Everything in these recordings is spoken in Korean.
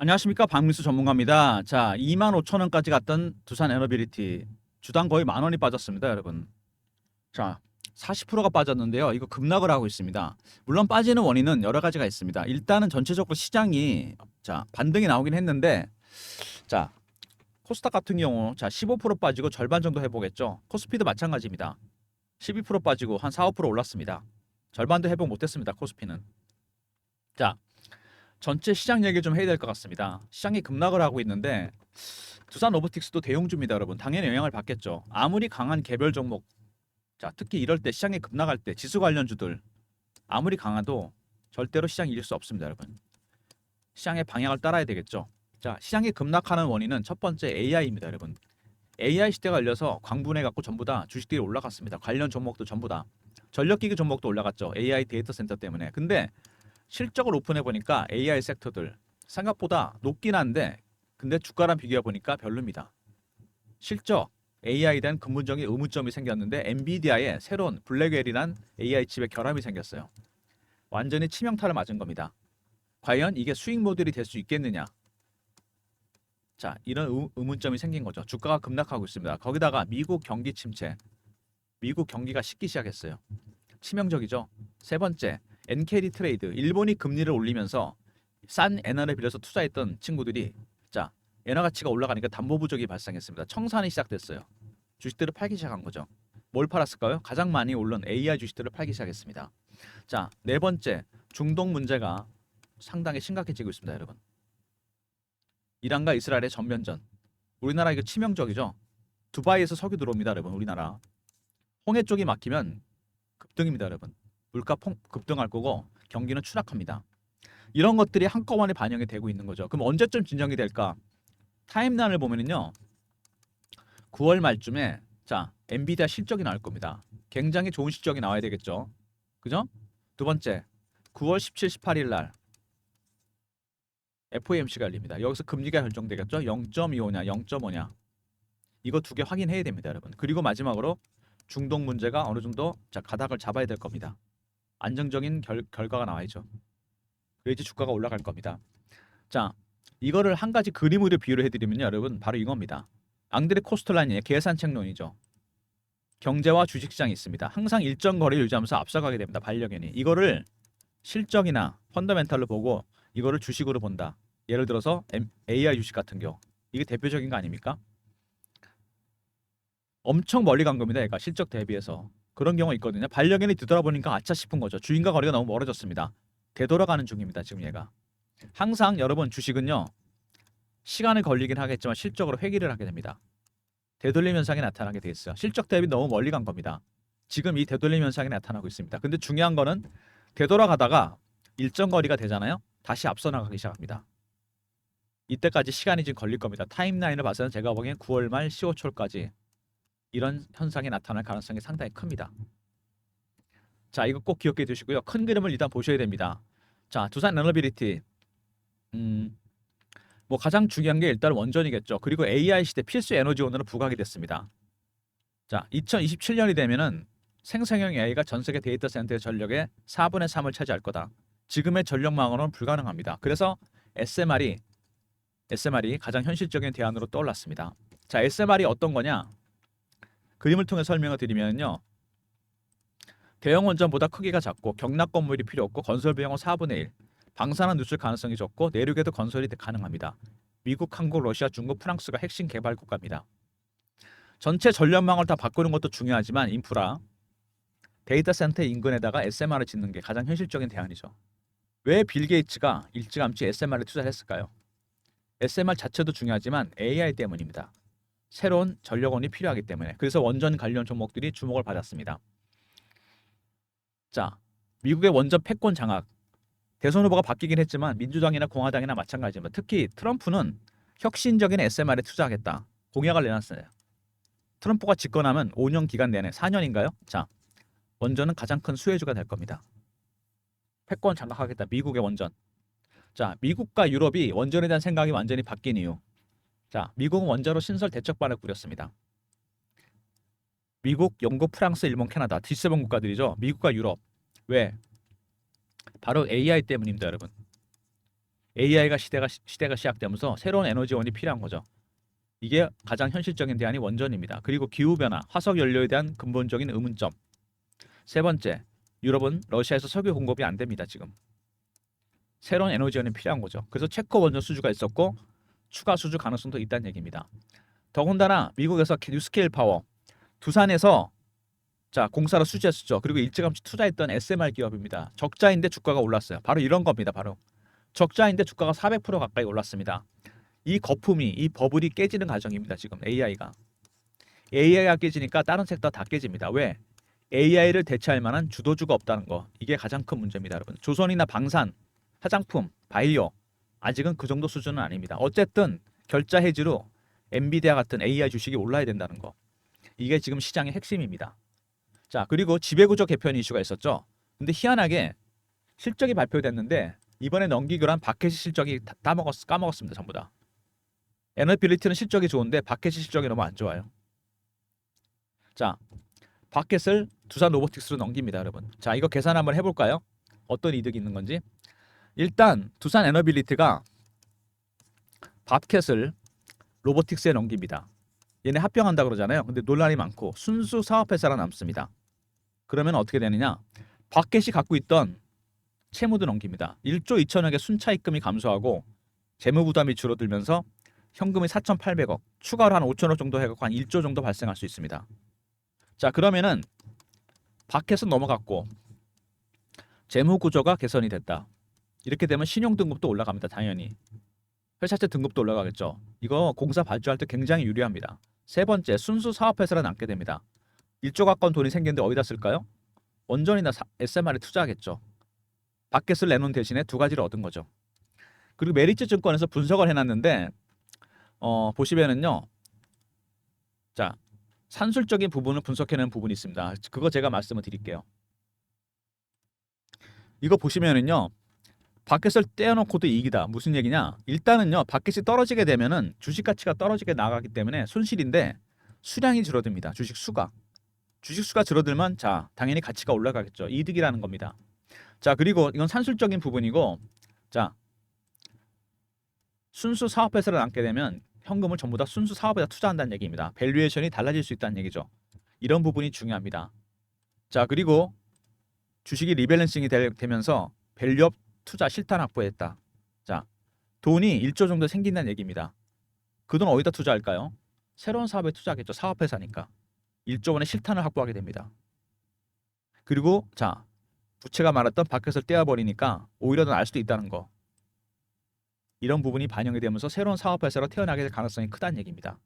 안녕하십니까, 박민수 전문가입니다. 자, 25,000원까지 갔던 두산 에너빌리티 주당 거의 10,000원이 빠졌습니다, 여러분. 자, 40%가 빠졌는데요. 이거 급락을 하고 있습니다. 물론 빠지는 원인은 여러 가지가 있습니다. 일단은 전체적으로 시장이 반등이 나오긴 했는데, 자, 코스닥 같은 경우 15% 빠지고 절반 정도 회복했죠. 코스피도 마찬가지입니다. 12% 빠지고 한 4, 5% 올랐습니다. 절반도 회복 못했습니다, 코스피는. 자, 전체 시장 얘기를 좀 해야 될 것 같습니다. 시장이 급락을 하고 있는데 두산 로보틱스도 대형주입니다, 여러분. 당연히 영향을 받겠죠. 아무리 강한 개별 종목, 특히 이럴 때 시장이 급락할 때 지수 관련주들 아무리 강해도 절대로 시장 이길 수 없습니다, 여러분. 시장의 방향을 따라야 되겠죠. 자, 시장이 급락하는 원인은 첫 번째 AI입니다, 여러분. AI 시대가 열려서 광분해 갖고 전부 다 주식들이 올라갔습니다. 관련 종목도 전부 다. 전력기기 종목도 올라갔죠. AI 데이터 센터 때문에. 근데 실적을 오픈해 보니까 AI 섹터들 생각보다 높긴 한데 근데 주가랑 비교해 보니까 별로입니다. 실적 AI에 대한 근본적인 의문점이 생겼는데 엔비디아의 새로운 블랙웰이란 AI 칩의 결함이 생겼어요. 완전히 치명타를 맞은 겁니다. 과연 이게 수익 모델이 될 수 있겠느냐? 자, 이런 의문점이 생긴 거죠. 주가가 급락하고 있습니다. 거기다가 미국 경기 침체, 미국 경기가 식기 시작했어요. 치명적이죠. 세 번째, NKD 트레이드, 일본이 금리를 올리면서 싼 엔화를 빌려서 투자했던 친구들이 엔화 가치가 올라가니까 담보 부족이 발생했습니다. 청산이 시작됐어요. 주식들을 팔기 시작한 거죠. 뭘 팔았을까요? 가장 많이 오른 AI 주식들을 팔기 시작했습니다. 자, 네 번째, 중동 문제가 상당히 심각해지고 있습니다, 여러분. 이란과 이스라엘의 전면전. 우리나라 이거 치명적이죠. 두바이에서 석유 들어옵니다, 여러분. 우리나라. 홍해 쪽이 막히면 급등입니다, 여러분. 물가 급등할 거고 경기는 추락합니다. 이런 것들이 한꺼번에 반영이 되고 있는 거죠. 그럼 언제쯤 진정이 될까? 타임라인을 보면은요. 9월 말쯤에 엔비디아 실적이 나올 겁니다. 굉장히 좋은 실적이 나와야 되겠죠. 그죠? 두 번째, 9월 17, 18일 날 FOMC가 열립니다. 여기서 금리가 결정되겠죠. 0.25냐, 0.5냐. 이거 두 개 확인해야 됩니다, 여러분. 그리고 마지막으로 중동 문제가 어느 정도 가닥을 잡아야 될 겁니다. 안정적인 결과가 나와야죠. 그래야지 주가가 올라갈 겁니다. 자, 이거를 한 가지 그림으로 비유를 해드리면요, 여러분, 바로 이겁니다. 앙드레 코스텔라니의 계산책론이죠. 경제와 주식시장이 있습니다. 항상 일정 거리를 유지하면서 앞서가게 됩니다. 반려견이. 이거를 실적이나 펀더멘탈로 보고 이거를 주식으로 본다. 예를 들어서 AI 주식 같은 경우. 이게 대표적인 거 아닙니까? 엄청 멀리 간 겁니다. 얘가 실적 대비해서. 그런 경우가 있거든요. 반려견이 뒤돌아보니까 아차 싶은 거죠. 주인과 거리가 너무 멀어졌습니다. 되돌아가는 중입니다. 지금 얘가. 항상 여러분 주식은요. 시간을 걸리긴 하겠지만 실적으로 회귀를 하게 됩니다. 되돌림 현상이 나타나게 돼 있어요. 실적 대비 너무 멀리 간 겁니다. 지금 이 되돌림 현상이 나타나고 있습니다. 근데 중요한 거는 되돌아가다가 일정 거리가 되잖아요. 다시 앞서 나가기 시작합니다. 이때까지 시간이 좀 걸릴 겁니다. 타임라인을 봐서는 제가 보기엔 9월 말 10월 초까지 이런 현상이 나타날 가능성이 상당히 큽니다. 자, 이거 꼭 기억해 두시고요. 큰 그림을 일단 보셔야 됩니다. 자, 두산 에너빌리티. 뭐 가장 중요한 게 일단 원전이겠죠. 그리고 AI 시대 필수 에너지원으로 부각이 됐습니다. 자, 2027년이 되면은 생성형 AI가 전 세계 데이터 센터의 전력의 4분의 3을 차지할 거다. 지금의 전력망으로는 불가능합니다. 그래서 SMR이 가장 현실적인 대안으로 떠올랐습니다. 자, SMR이 어떤 거냐? 그림을 통해 설명을 드리면요. 대형 원전보다 크기가 작고 경락 건물이 필요 없고 건설 비용은 4분의 1. 방사능 누출 가능성이 적고 내륙에도 건설이 가능합니다. 미국, 한국, 러시아, 중국, 프랑스가 핵심 개발 국가입니다. 전체 전력망을 다 바꾸는 것도 중요하지만 인프라, 데이터 센터 인근에다가 SMR을 짓는 게 가장 현실적인 대안이죠. 왜 빌 게이츠가 일찌감치 SMR에 투자를 했을까요? SMR 자체도 중요하지만 AI 때문입니다. 새로운 전력원이 필요하기 때문에. 그래서 원전 관련 종목들이 주목을 받았습니다. 자, 미국의 원전 패권 장악. 대선 후보가 바뀌긴 했지만 민주당이나 공화당이나 마찬가지입니다. 특히 트럼프는 혁신적인 SMR에 투자하겠다. 공약을 내놨어요. 트럼프가 집권하면 5년 기간 내내 4년인가요? 자, 원전은 가장 큰 수혜주가 될 겁니다. 패권 장악하겠다. 미국의 원전. 자, 미국과 유럽이 원전에 대한 생각이 완전히 바뀐 이유. 자, 미국은 원자로 신설 대책반을 꾸렸습니다. 미국, 영국, 프랑스, 일본, 캐나다 G7 국가들이죠. 미국과 유럽. 왜? 바로 AI 때문입니다, 여러분. AI가 시대가 시작되면서 새로운 에너지원이 필요한 거죠. 이게 가장 현실적인 대안이 원전입니다. 그리고 기후변화, 화석 연료에 대한 근본적인 의문점. 세 번째, 유럽은 러시아에서 석유 공급이 안 됩니다. 지금. 새로운 에너지원이 필요한 거죠. 그래서 체코 원전 수주가 있었고 추가 수주 가능성도 있다는 얘기입니다. 더군다나 미국에서 뉴스케일 파워, 두산에서 자 공사로 수주했었죠. 그리고 일찌감치 투자했던 SMR 기업입니다. 적자인데 주가가 올랐어요. 바로 이런 겁니다. 바로 적자인데 주가가 400% 가까이 올랐습니다. 이 거품이, 이 버블이 깨지는 과정입니다. 지금 AI가 깨지니까 다른 섹터 다 깨집니다. 왜? AI를 대체할 만한 주도주가 없다는 거. 이게 가장 큰 문제입니다, 여러분. 조선이나 방산, 화장품, 바이오 아직은 그 정도 수준은 아닙니다. 어쨌든 결자 해지로 엔비디아 같은 AI 주식이 올라야 된다는 거. 이게 지금 시장의 핵심입니다. 자, 그리고 지배구조 개편 이슈가 있었죠. 근데 희한하게 실적이 발표됐는데 이번에 넘기기로 한 바켓이 실적이 까먹었습니다. 전부 다. 에너빌리티는 실적이 좋은데 바켓이 실적이 너무 안 좋아요. 자, 바켓을 두산 로보틱스로 넘깁니다, 여러분. 자, 이거 계산 한번 해볼까요? 어떤 이득이 있는 건지. 일단 두산 에너빌리티가 바켓을 로보틱스에 넘깁니다. 얘네 합병한다 그러잖아요. 근데 논란이 많고 순수 사업회사라 남습니다. 그러면 어떻게 되느냐? 바켓이 갖고 있던 채무도 넘깁니다. 1조 2천억의 순차 입금이 감소하고 재무 부담이 줄어들면서 현금이 4,800억, 추가로 한 5천억 정도 해갖고 한 1조 정도 발생할 수 있습니다. 자, 그러면은 바켓은 넘어갔고 재무 구조가 개선이 됐다. 이렇게 되면 신용 등급도 올라갑니다. 당연히. 회사채 등급도 올라가겠죠. 이거 공사 발주할 때 굉장히 유리합니다. 세 번째, 순수 사업회사로 남게 됩니다. 1조 가까운 돈이 생겼는데 어디다 쓸까요? 원전이나 SMR에 투자하겠죠. 바켓을 내놓은 대신에 두 가지를 얻은 거죠. 그리고 메리츠 증권에서 분석을 해놨는데 보시면은요. 자, 산술적인 부분을 분석해내는 부분이 있습니다. 그거 제가 말씀을 드릴게요. 이거 보시면은요. 바켓을 떼어놓고도 이익이다. 무슨 얘기냐? 일단은요. 바켓이 떨어지게 되면은 주식 가치가 떨어지게 나가기 때문에 손실인데 수량이 줄어듭니다. 주식 수가 줄어들면 자 당연히 가치가 올라가겠죠. 이득이라는 겁니다. 자, 그리고 이건 산술적인 부분이고 자 순수 사업회사를 남게 되면 현금을 전부 다 순수 사업에다 투자한다는 얘기입니다. 밸류에이션이 달라질 수 있다는 얘기죠. 이런 부분이 중요합니다. 자, 그리고 주식이 리밸런싱이 되면서 밸류업 투자 실탄 확보했다. 자, 돈이 1조 정도 생긴다는 얘기입니다. 그 돈 어디다 투자할까요? 새로운 사업에 투자하겠죠. 사업회사니까. 1조 원의 실탄을 확보하게 됩니다. 그리고 자, 부채가 많았던 바켓을 떼어버리니까 오히려 더 날 수도 있다는 거. 이런 부분이 반영이 되면서 새로운 사업회사로 태어나게 될 가능성이 크다는 얘기입니다.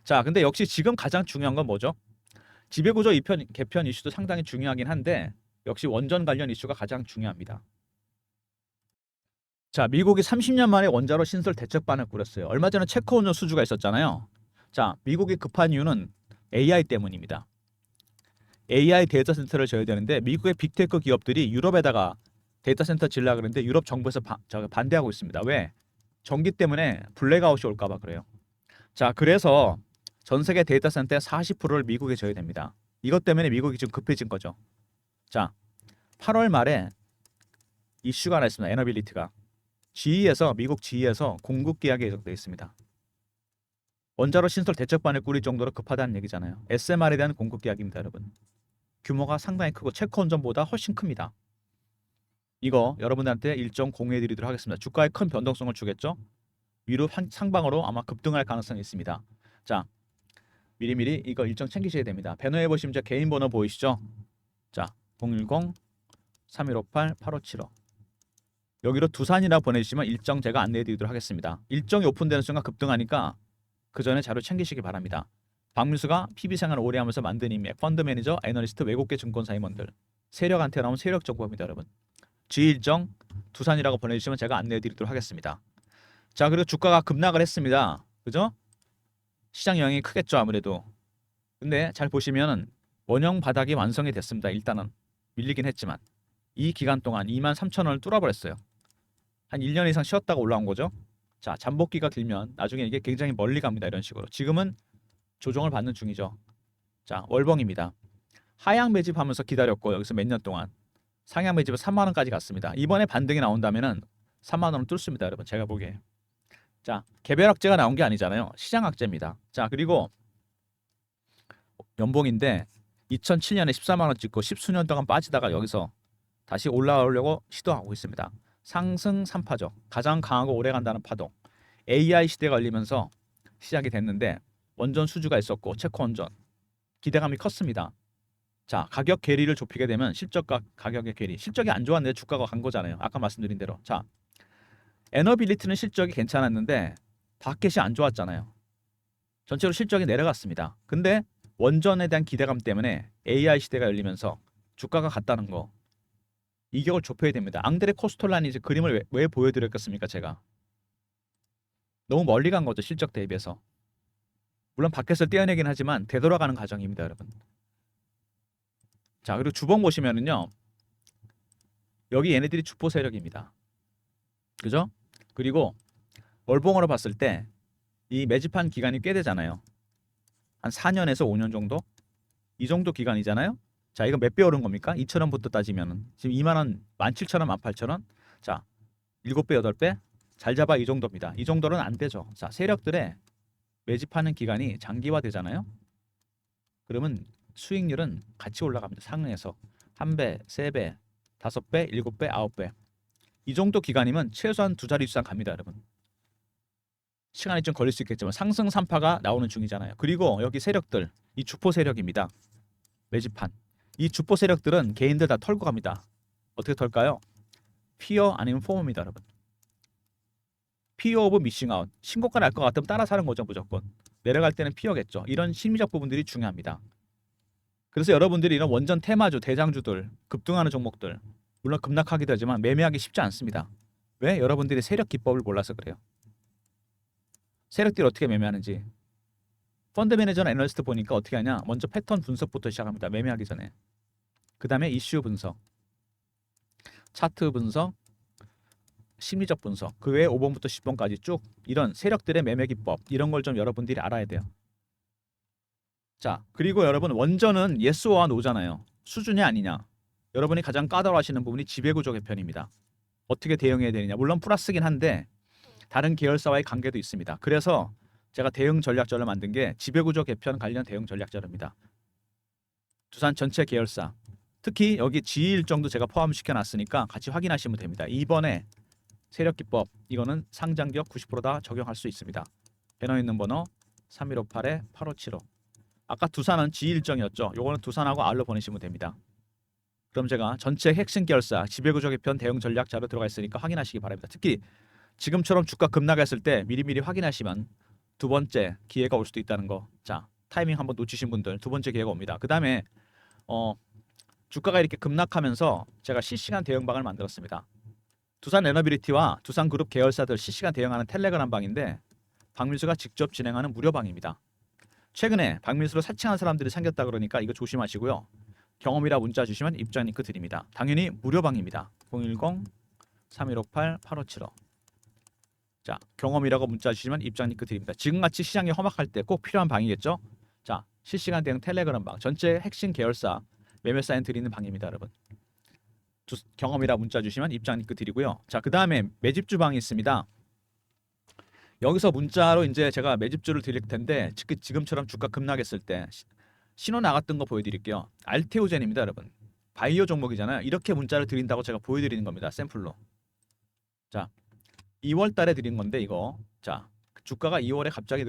자, 근데 역시 지금 가장 중요한 건 뭐죠? 지배구조 개편 이슈도 상당히 중요하긴 한데 역시 원전 관련 이슈가 가장 중요합니다. 자, 미국이 30년 만에 원자로 신설 대책반을 꾸렸어요. 얼마 전에 체코 원전 수주가 있었잖아요. 자, 미국이 급한 이유는 AI 때문입니다. AI 데이터 센터를 져야 되는데 미국의 빅테크 기업들이 유럽에다가 데이터 센터 지으려고 그러는데 유럽 정부에서 반대하고 있습니다. 왜? 전기 때문에 블랙아웃이 올까 봐 그래요. 자, 그래서 전 세계 데이터 센터의 40%를 미국에 져야 됩니다. 이것 때문에 미국이 지금 급해진 거죠. 자, 8월 말에 이슈가 하나 있습니다. 에너빌리티가 미국 GE에서 공급 계약이 예정되어 있습니다. 원자로 신설 대책반을 꾸릴 정도로 급하다는 얘기잖아요. SMR에 대한 공급 계약입니다, 여러분. 규모가 상당히 크고 체코 원전보다 훨씬 큽니다. 이거 여러분들한테 일정 공유해드리도록 하겠습니다. 주가에 큰 변동성을 주겠죠? 위로 상방으로 아마 급등할 가능성이 있습니다. 자, 미리미리 이거 일정 챙기셔야 됩니다. 배너에 보시면 제 개인 번호 보이시죠? 자, 010-3158-8575 여기로 두산이라 보내주시면 일정 제가 안내해드리도록 하겠습니다. 일정이 오픈되는 순간 급등하니까 그 전에 자료 챙기시기 바랍니다. 박민수가 PB생활 오래 하면서 만든 인맥, 펀드 매니저, 애널리스트, 외국계 증권사 임원들 세력한테 나온 세력 정보입니다, 여러분. 지일정 두산이라고 보내주시면 제가 안내해드리도록 하겠습니다. 자, 그리고 주가가 급락을 했습니다. 그죠? 시장 영향이 크겠죠, 아무래도. 근데 잘 보시면 원형 바닥이 완성이 됐습니다. 일단은 밀리긴 했지만 이 기간 동안 23,000원을 뚫어버렸어요. 한 1년 이상 쉬었다가 올라온 거죠. 자, 잠복기가 길면 나중에 이게 굉장히 멀리 갑니다. 이런 식으로. 지금은 조정을 받는 중이죠. 자, 월봉입니다. 하향 매집하면서 기다렸고 여기서 몇 년 동안 상향 매집을 3만 원까지 갔습니다. 이번에 반등이 나온다면은 3만 원은 뚫습니다, 여러분. 제가 보기에. 자, 개별학제가 나온 게 아니잖아요. 시장학제입니다. 자, 그리고 연봉인데 2007년에 14만 원 찍고 십수년 동안 빠지다가 여기서 다시 올라오려고 시도하고 있습니다. 상승 3파죠. 가장 강하고 오래 간다는 파동. AI 시대가 열리면서 시작이 됐는데 원전 수주가 있었고 체코 원전 기대감이 컸습니다. 자, 가격 괴리를 좁히게 되면 실적과 가격의 괴리. 실적이 안 좋았는데 주가가 간 거잖아요. 아까 말씀드린 대로. 자, 에너빌리티는 실적이 괜찮았는데 마켓이 안 좋았잖아요. 전체로 실적이 내려갔습니다. 근데 원전에 대한 기대감 때문에 AI 시대가 열리면서 주가가 갔다는 거. 이격을 좁혀야 됩니다. 앙드레 코스톨라니 이제 그림을 왜 보여드렸겠습니까? 제가 너무 멀리 간 거죠. 실적 대비해서. 물론 밖에서 떼어내긴 하지만 되돌아가는 과정입니다, 여러분. 자, 그리고 주봉 보시면은요. 여기 얘네들이 주포 세력입니다. 그죠? 그리고 월봉으로 봤을 때 이 매집한 기간이 꽤 되잖아요. 한 4년에서 5년 정도? 이 정도 기간이잖아요. 자, 이거 몇 배 오른 겁니까? 2,000원부터 따지면은 지금 2만 원, 17,000원, 18,000원. 자, 7배, 8배. 잘 잡아 이 정도입니다. 이 정도는 안 되죠. 자, 세력들의 매집하는 기간이 장기화되잖아요. 그러면 수익률은 같이 올라갑니다. 상응해서 1배, 3배, 5배, 7배, 9배. 이 정도 기간이면 최소한 두 자리 이상 갑니다, 여러분. 시간이 좀 걸릴 수 있겠지만 상승 3파가 나오는 중이잖아요. 그리고 여기 세력들, 이 주포 세력입니다. 매집한. 이 주포 세력들은 개인들 다 털고 갑니다. 어떻게 털까요? 피어 아니면 포모입니다, 여러분. 피어 오브 미싱 아웃. 신고가 날 것 같으면 따라 사는 거죠, 무조건. 내려갈 때는 피어겠죠. 이런 심리적 부분들이 중요합니다. 그래서 여러분들이 이런 원전 테마주, 대장주들, 급등하는 종목들 물론 급락하기도 하지만 매매하기 쉽지 않습니다. 왜? 여러분들이 세력 기법을 몰라서 그래요. 세력들이 어떻게 매매하는지. 펀드 매니저나 애널리스트 보니까 어떻게 하냐. 먼저 패턴 분석부터 시작합니다. 매매하기 전에. 그 다음에 이슈 분석, 차트 분석, 심리적 분석, 그 외에 5번부터 10번까지 쭉 이런 세력들의 매매 기법 이런 걸 좀 여러분들이 알아야 돼요. 자, 그리고 여러분 원전은 예스와 노잖아요. 수준이 아니냐. 여러분이 가장 까다로워하시는 부분이 지배구조 개편입니다. 어떻게 대응해야 되느냐. 물론 플러스긴 한데 다른 계열사와의 관계도 있습니다. 그래서 제가 대응 전략자를 만든 게 지배구조 개편 관련 대응 전략자료입니다. 두산 전체 계열사 특히 여기 G1정도 제가 포함시켜 놨으니까 같이 확인하시면 됩니다. 이번에 세력기법 이거는 상장기업 90%다 적용할 수 있습니다. 배너 있는 번호 3158-8575. 아까 두산은 G1정이었죠. 요거는 두산하고 R로 보내시면 됩니다. 그럼 제가 전체 핵심 계열사 지배구조 개편 대응 전략 자료 들어가 있으니까 확인하시기 바랍니다. 특히 지금처럼 주가 급락했을 때 미리미리 확인하시면 두 번째 기회가 올 수도 있다는 거. 자, 타이밍 한번 놓치신 분들 두 번째 기회가 옵니다. 그 다음에 주가가 이렇게 급락하면서 제가 실시간 대응방을 만들었습니다. 두산 에너빌리티와 두산그룹 계열사들 실시간 대응하는 텔레그램 방인데 박밀수가 직접 진행하는 무료방입니다. 최근에 박밀수로 사칭한 사람들이 생겼다 그러니까 이거 조심하시고요. 경험이라 문자 주시면 입장 링크 드립니다. 당연히 무료방입니다. 010-3158-8575. 자, 경험이라고 문자 주시면 입장 링크 드립니다. 지금같이 시장이 험악할 때 꼭 필요한 방이겠죠? 자, 실시간 대응 텔레그램 방. 전체 핵심 계열사 매매 사인 드리는 방입니다, 여러분. 경험이라 문자 주시면 입장 링크 드리고요. 자, 그 다음에 매집주 방이 있습니다. 여기서 문자로 이제 제가 매집주를 드릴 텐데 지금처럼 주가 급락했을 때 신호 나갔던 거 보여드릴게요. 알테오젠입니다, 여러분. 바이오 종목이잖아요. 이렇게 문자를 드린다고 제가 보여드리는 겁니다. 샘플로. 자, 2월 달에 드린 건데 이거. 자, 주가가 2월에 갑자기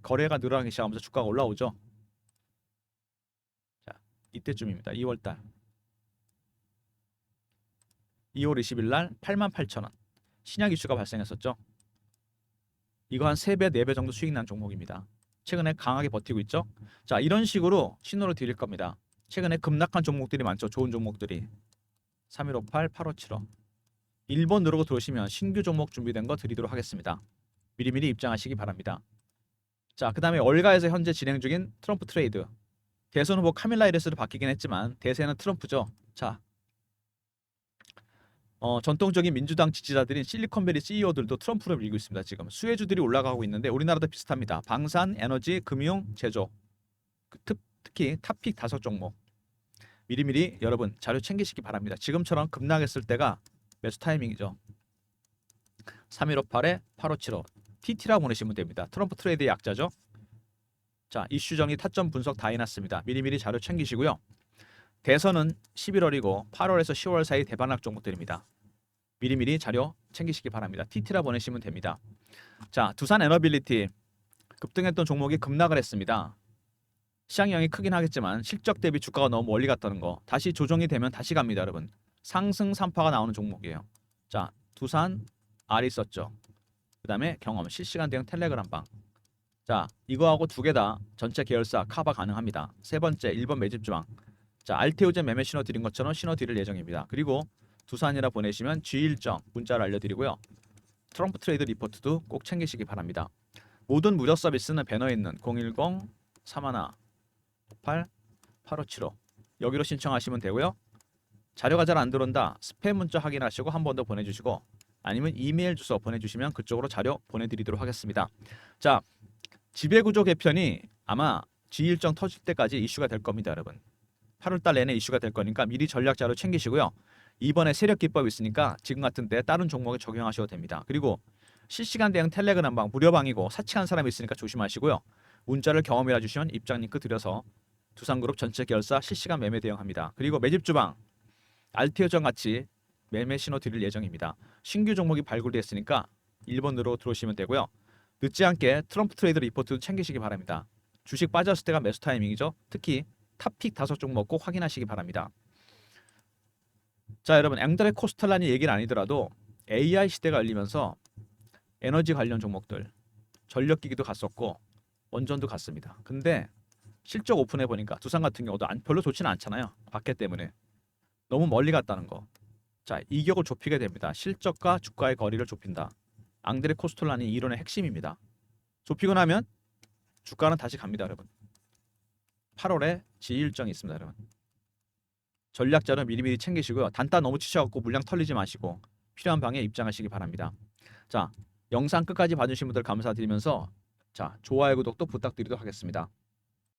거래가 늘어나기 시작하면서 주가가 올라오죠. 자, 이때쯤입니다. 2월 달. 2월 20일 날 88,000원. 신약 이슈가 발생했었죠. 이거 한 3배, 4배 정도 수익 난 종목입니다. 최근에 강하게 버티고 있죠. 자, 이런 식으로 신호를 드릴 겁니다. 최근에 급락한 종목들이 많죠. 좋은 종목들이. 3158-8575. 1번 누르고 들어오시면 신규 종목 준비된 거 드리도록 하겠습니다. 미리미리 입장하시기 바랍니다. 자, 그 다음에 월가에서 현재 진행 중인 트럼프 트레이드. 대선 후보 카밀라 해리스로 바뀌긴 했지만 대세는 트럼프죠. 자, 전통적인 민주당 지지자들인 실리콘밸리 CEO들도 트럼프를 밀고 있습니다. 지금 수혜주들이 올라가고 있는데 우리나라도 비슷합니다. 방산, 에너지, 금융, 제조. 특히 탑픽 5종목. 미리미리 여러분 자료 챙기시기 바랍니다. 지금처럼 급락했을 때가 매수 타이밍이죠. 3158에 8575 TT라고 보내시면 됩니다. 트럼프 트레이드의 약자죠. 자, 이슈 정리, 타점 분석 다 해놨습니다. 미리미리 자료 챙기시고요. 대선은 11월이고 8월에서 10월 사이 대반락 종목들입니다. 미리미리 자료 챙기시기 바랍니다. TT라 보내시면 됩니다. 자, 두산 에너빌리티 급등했던 종목이 급락을 했습니다. 시장영향이 크긴 하겠지만 실적 대비 주가가 너무 멀리 갔다는 거. 다시 조정이 되면 다시 갑니다, 여러분. 상승 3파가 나오는 종목이에요. 자, 두산 R 있었죠. 그다음에 경험 실시간 대응 텔레그램방. 자, 이거하고 두 개 다 전체 계열사 커버 가능합니다. 세 번째 1번 매집 조항. 자, 알테오젠 매매 신호 드린 것처럼 신호 드릴 예정입니다. 그리고 두산이라 보내시면 G 일정 문자를 알려드리고요. 트럼프 트레이드 리포트도 꼭 챙기시기 바랍니다. 모든 무료 서비스는 배너에 있는 010-3158-8575 여기로 신청하시면 되고요. 자료가 잘 안 들어온다. 스팸 문자 확인하시고 한 번 더 보내주시고 아니면 이메일 주소 보내주시면 그쪽으로 자료 보내드리도록 하겠습니다. 자, 지배구조 개편이 아마 G 일정 터질 때까지 이슈가 될 겁니다, 여러분. 8월달 내내 이슈가 될 거니까 미리 전략 자료 챙기시고요. 이번에 세력 기법 있으니까 지금 같은 때 다른 종목에 적용하셔도 됩니다. 그리고 실시간 대응 텔레그램방 무료방이고 사칭한 사람이 있으니까 조심하시고요. 문자를 경험이라 주시면 입장 링크 드려서 두산그룹 전체 계열사 실시간 매매 대응합니다. 그리고 매집 주방 알테오전 같이 매매 신호 드릴 예정입니다. 신규 종목이 발굴됐으니까 1번으로 들어오시면 되고요. 늦지 않게 트럼프 트레이드 리포트 챙기시기 바랍니다. 주식 빠졌을 때가 매수 타이밍이죠. 특히 탑픽 5종목 꼭 확인하시기 바랍니다. 자, 여러분, 앵드레 코스텔란이 얘기는 아니더라도 AI 시대가 열리면서 에너지 관련 종목들 전력기기도 갔었고 원전도 갔습니다. 근데 실적 오픈해 보니까 두산 같은 경우도 별로 좋지는 않잖아요. 박해 때문에 너무 멀리 갔다는 거. 자, 이격을 좁히게 됩니다. 실적과 주가의 거리를 좁힌다. 앙드레 코스텔란이 이론의 핵심입니다. 좁히고 나면 주가는 다시 갑니다, 여러분. 8월에 지일정이 있습니다, 여러분. 전략 자료 미리미리 챙기시고요. 단타 너무 치셔갖고 물량 털리지 마시고 필요한 방에 입장하시기 바랍니다. 자, 영상 끝까지 봐주신 분들 감사드리면서 자, 좋아요 구독도 부탁드리도록 하겠습니다.